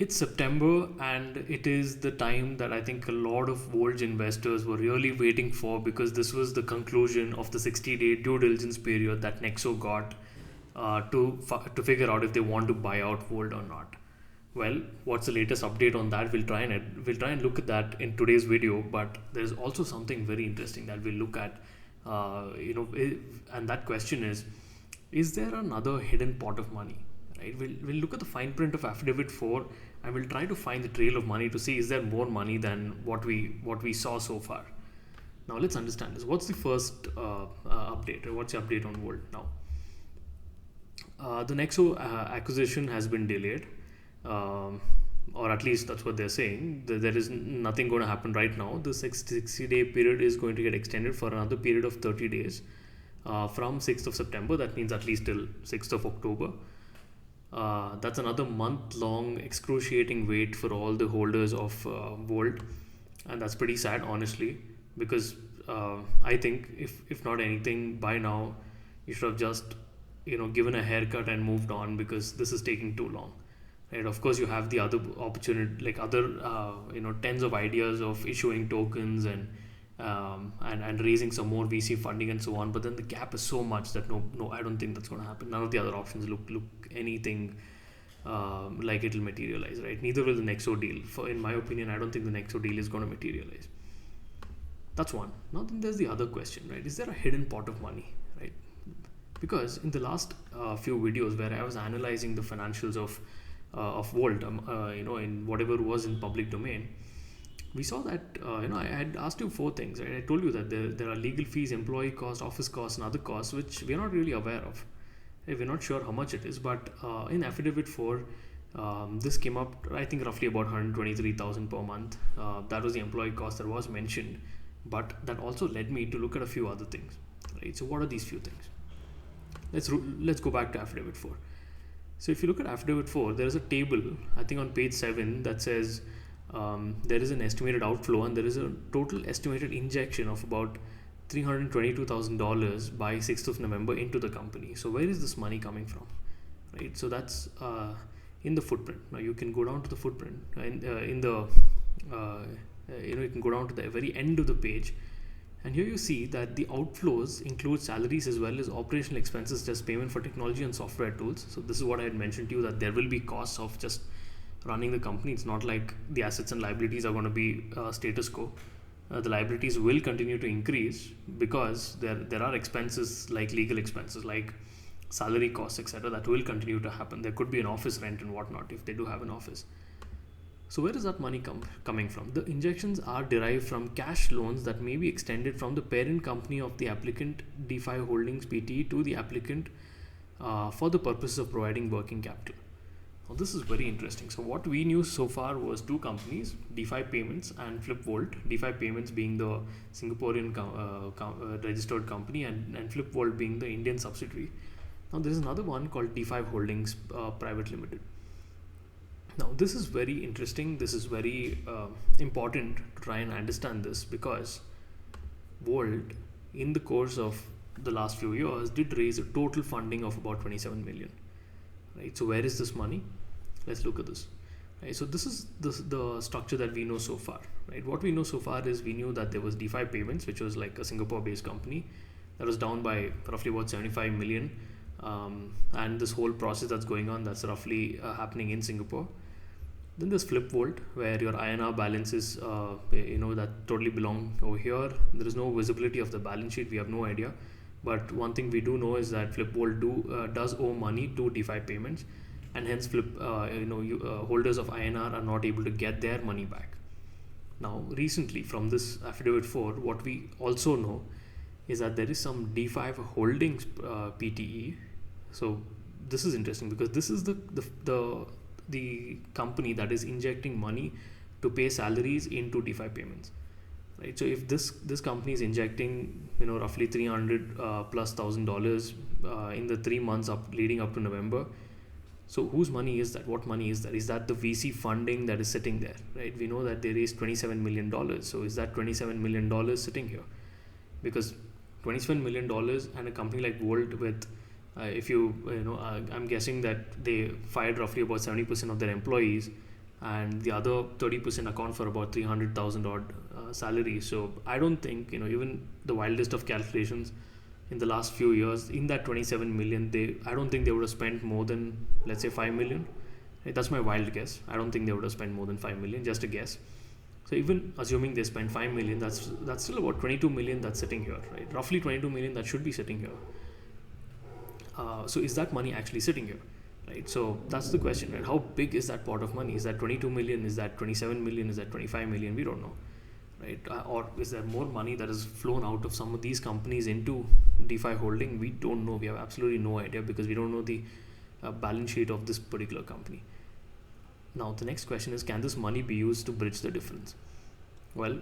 It's September, and it is the time that I think a lot of Vault investors were really waiting for, because this was the conclusion of the 60-day due diligence period that Nexo got to figure out if they want to buy out Vault or not. Well, what's the latest update on that? We'll try and look at that in today's video. But there's also something very interesting that we'll look at. And that question is there another hidden pot of money? Right? We'll look at the fine print of affidavit 4, and we'll try to find the trail of money to see is there more money than what we saw so far. Now let's understand this. What's the first update, or what's the update on Volt now? The Nexo acquisition has been delayed, um, or at least that's what they're saying. There is nothing going to happen right now. The 60-day period is going to get extended for another period of 30 days, from 6th of September. That means at least till 6th of October. That's another month-long excruciating wait for all the holders of Volt, and that's pretty sad, honestly, because I think if not anything, by now you should have just given a haircut and moved on, because this is taking too long. Right? Of course, you have the other opportunity, like other tens of ideas of issuing tokens and raising some more VC funding and so on. But then the gap is so much that no, I don't think that's going to happen. None of the other options look anything like it'll materialize. Right? Neither will the Nexo deal. In my opinion, I don't think the Nexo deal is going to materialize. That's one. Now then, there's the other question, right? Is there a hidden pot of money, right? Because in the last few videos where I was analyzing the financials of Volt, in whatever was in public domain, we saw that I had asked you four things. Right? I told you that there are legal fees, employee costs, office costs, and other costs which we are not really aware of. Right? We're not sure how much it is, but in affidavit 4, this came up, I think, roughly about 123,000 per month. That was the employee cost that was mentioned, but that also led me to look at a few other things. Right? So what are these few things? Let's go back to affidavit 4. So if you look at affidavit 4, there is a table, I think on page 7, that says there is an estimated outflow and there is a total estimated injection of about $322,000 by 6th of November into the company. So where is this money coming from? Right. So that's in the footprint. Now you can go down to the footprint you can go down to the very end of the page, and here you see that the outflows include salaries as well as operational expenses, just payment for technology and software tools. So this is what I had mentioned to you, that there will be costs of just running the company. It's not like the assets and liabilities are going to be status quo. The liabilities will continue to increase because there are expenses like legal expenses, like salary costs, etc. that will continue to happen. There could be an office rent and whatnot if they do have an office. So where is that money coming from? The injections are derived from cash loans that may be extended from the parent company of the applicant, DeFi Holdings Pte, to the applicant for the purposes of providing working capital. Now this is very interesting. So what we knew so far was two companies, DeFi Payments and FlipVault. DeFi Payments being the Singaporean registered company, and FlipVault being the Indian subsidiary. Now there is another one called DeFi Holdings Private Limited. Now this is very interesting. This is very important to try and understand this, because Vault, in the course of the last few years, did raise a total funding of about 27 million. Right. So where is this money? Let's look at this. Right. So this is the structure that we know so far. Right. What we know so far is we knew that there was DeFi Payments, which was like a Singapore-based company that was down by roughly about 75 million. And this whole process that's going on, that's roughly happening in Singapore. Then there's FlipVault, where your INR balances, that totally belong over here. There is no visibility of the balance sheet. We have no idea. But one thing we do know is that FlipVault does owe money to DeFi Payments, and hence holders of INR are not able to get their money back. Now, recently, from this affidavit 4, what we also know is that there is some DeFi Holdings Pte. So this is interesting, because this is the company that is injecting money to pay salaries into DeFi Payments. Right. So if this company is injecting roughly $300,000+ in the 3 months leading up to November, so whose money is that? What money is that? Is that the VC funding that is sitting there? Right. We know that they raised $27 million. So is that $27 million sitting here? Because $27 million and a company like Vault with I'm guessing that they fired roughly about 70% of their employees. and the other 30% account for about 300,000 odd salary. So I don't think, even the wildest of calculations, in the last few years, in that 27 million, I don't think they would have spent more than, let's say, 5 million. That's my wild guess. I don't think they would have spent more than 5 million, just a guess. So even assuming they spend 5 million, that's still about 22 million that's sitting here, right? Roughly 22 million that should be sitting here. So is that money actually sitting here, right? So that's the question, right? How big is that pot of money? Is that 22 million? Is that 27 million? Is that 25 million? We don't know, right? Or is there more money that has flown out of some of these companies into DeFi holding? We don't know. We have absolutely no idea, because we don't know the balance sheet of this particular company. Now the next question is, can this money be used to bridge the difference? Well,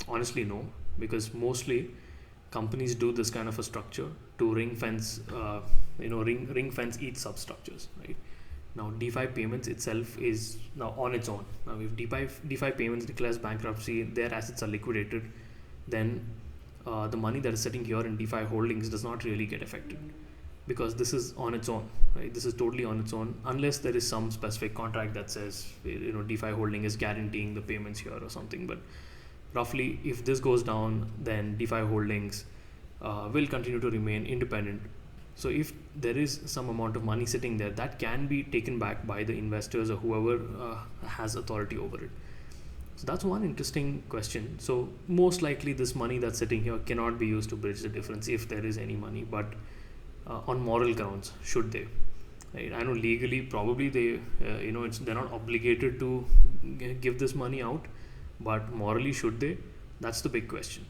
honestly no, because mostly companies do this kind of a structure to ring fence each substructures, right? Now DeFi payments itself is now on its own. Now if DeFi payments declares bankruptcy, their assets are liquidated, then the money that is sitting here in DeFi holdings does not really get affected, because this is on its own, right? This is totally on its own, unless there is some specific contract that says, DeFi holding is guaranteeing the payments here or something. But roughly, if this goes down, then DeFi holdings will continue to remain independent. So if there is some amount of money sitting there, that can be taken back by the investors or whoever has authority over it. So that's one interesting question. So most likely this money that's sitting here cannot be used to bridge the difference, if there is any money. But on moral grounds, should they? Right? I know legally probably they, they're not obligated to give this money out, but morally, should they? That's the big question.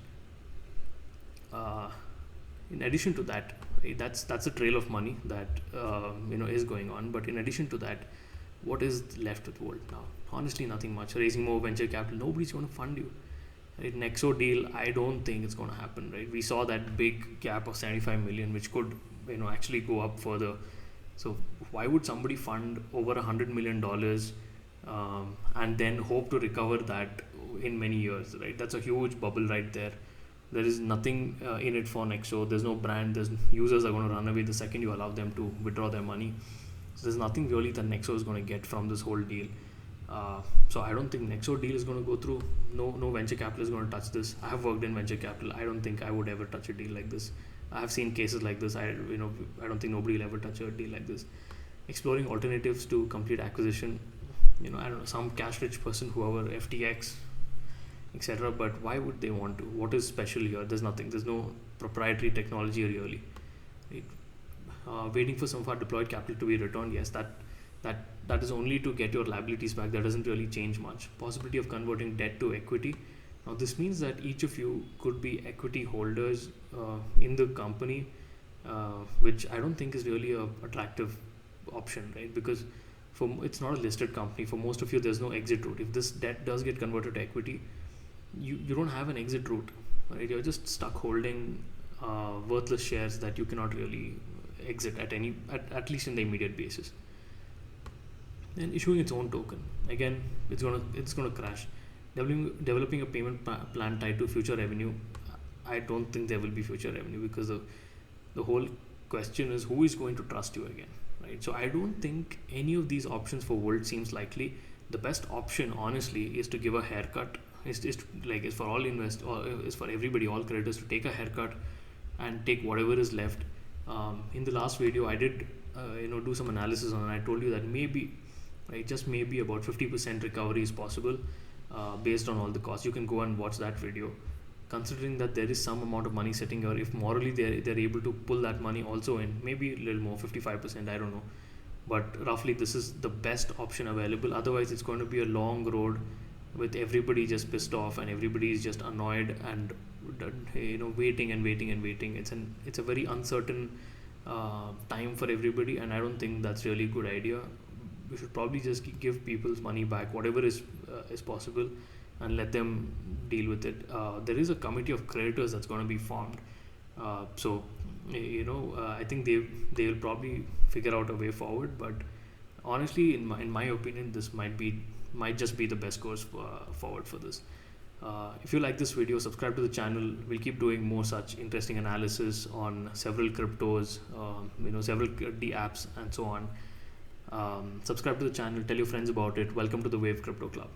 In addition to that, right, that's a trail of money that is going on. But in addition to that, what is left with Vault now? Honestly, nothing much. Raising more venture capital, nobody's going to fund you. Right? Nexo deal, I don't think it's going to happen. Right? We saw that big gap of 75 million, which could actually go up further. So why would somebody fund over $100 million and then hope to recover that in many years, right? That's a huge bubble right there. There is nothing in it for Nexo. There's no brand. Users are going to run away the second you allow them to withdraw their money. So there's nothing really that Nexo is going to get from this whole deal. So I don't think Nexo deal is going to go through. No venture capital is going to touch this. I have worked in venture capital. I don't think I would ever touch a deal like this. I have seen cases like this. I don't think nobody will ever touch a deal like this. Exploring alternatives to complete acquisition. I don't know, some cash-rich person, whoever, FTX, etc. But why would they want to? What is special here? There's nothing. There's no proprietary technology really. Right? Waiting for some of our deployed capital to be returned. Yes, that is only to get your liabilities back. That doesn't really change much. Possibility of converting debt to equity. Now this means that each of you could be equity holders in the company, which I don't think is really a attractive option, right? Because it's not a listed company. For most of you, there's no exit route. If this debt does get converted to equity, you don't have an exit route, right? You're just stuck holding worthless shares that you cannot really exit at least in the immediate basis. And issuing its own token, again, it's gonna crash. Developing a payment plan tied to future revenue, I don't think there will be future revenue, because the whole question is, who is going to trust you again, right? So I don't think any of these options for Vault seems likely. The best option, honestly, is to give a haircut. Is for all investors, or is for everybody, all creditors, to take a haircut and take whatever is left. In the last video, I did do some analysis on it. I told you that maybe, right, just maybe about 50% recovery is possible based on all the costs. You can go and watch that video. Considering that there is some amount of money sitting here, if morally they're able to pull that money also in, maybe a little more, 55%, I don't know. But roughly this is the best option available. Otherwise it's going to be a long road with everybody just pissed off and everybody is just annoyed and waiting and waiting and waiting. It's a very uncertain time for everybody, and I don't think that's really a good idea. We should probably just give people's money back, whatever is possible, and let them deal with it. There is a committee of creditors that's going to be formed. So I think they will probably figure out a way forward. But honestly, in my opinion, this might just be the best course forward for this. If you like this video, subscribe to the channel. We'll keep doing more such interesting analysis on several cryptos, several D apps and so on. Subscribe to the channel, tell your friends about it. Welcome to the Wave Crypto Club.